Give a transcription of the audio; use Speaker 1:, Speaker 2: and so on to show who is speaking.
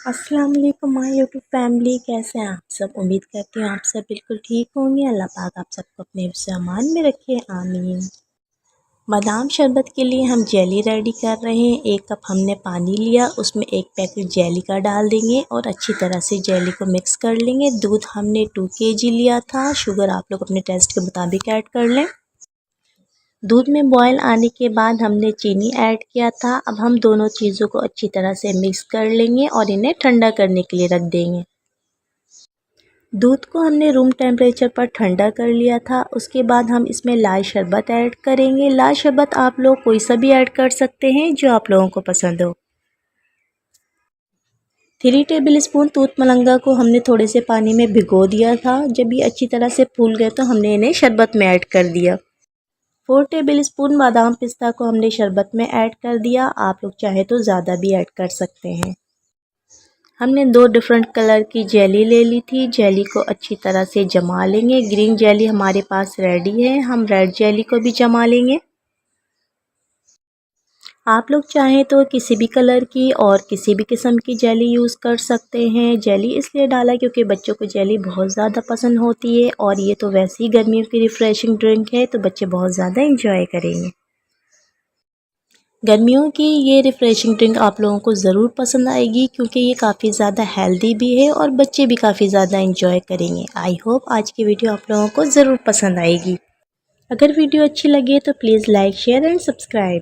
Speaker 1: अस्सलाम वालेकुम my YouTube family, कैसे हैं आप सब। उम्मीद करती हूँ आप सब बिल्कुल ठीक होंगे। अल्लाह पाक आप सबको अपने हिफ्ज़ अमान में रखे, आमीन। बादाम शरबत के लिए हम जेली रेडी कर रहे हैं। 1 कप हमने पानी लिया, उसमें 1 पैकेट जेली का डाल देंगे और अच्छी तरह से जेली को मिक्स कर लेंगे। दूध हमने 2 kg लिया था। शुगर आप लोग अपने टेस्ट के मुताबिक ऐड कर लें। दूध में बॉयल आने के बाद हमने चीनी ऐड किया था। अब हम दोनों चीज़ों को अच्छी तरह से मिक्स कर लेंगे और इन्हें ठंडा करने के लिए रख देंगे। दूध को हमने रूम टेम्परेचर पर ठंडा कर लिया था। उसके बाद हम इसमें लाल शरबत ऐड करेंगे। लाल शरबत आप लोग कोई सा भी ऐड कर सकते हैं जो आप लोगों को पसंद हो। 3 टेबल स्पून दूध मलंगा को हमने थोड़े से पानी में भिगो दिया था। जब ये अच्छी तरह से फूल गए तो हमने इन्हें शरबत में ऐड कर दिया। 4 टेबल स्पून बादाम पिस्ता को हमने शरबत में ऐड कर दिया। आप लोग चाहे तो ज़्यादा भी ऐड कर सकते हैं। हमने 2 डिफरेंट कलर की जेली ले ली थी। जेली को अच्छी तरह से जमा लेंगे। ग्रीन जेली हमारे पास रेडी है, हम रेड जेली को भी जमा लेंगे। आप लोग चाहें तो किसी भी कलर की और किसी भी किस्म की जेली यूज़ कर सकते हैं। जेली इसलिए डाला क्योंकि बच्चों को जेली बहुत ज़्यादा पसंद होती है और ये तो वैसे ही गर्मियों की रिफ़्रेशिंग ड्रिंक है, तो बच्चे बहुत ज़्यादा इंजॉय करेंगे। गर्मियों की ये रिफ़्रेशिंग ड्रिंक आप लोगों को ज़रूर पसंद आएगी क्योंकि ये काफ़ी ज़्यादा हेल्दी भी है और बच्चे भी काफ़ी ज़्यादा इंजॉय करेंगे। आई होप आज की वीडियो आप लोगों को ज़रूर पसंद आएगी। अगर वीडियो अच्छी लगे तो please like, share and subscribe.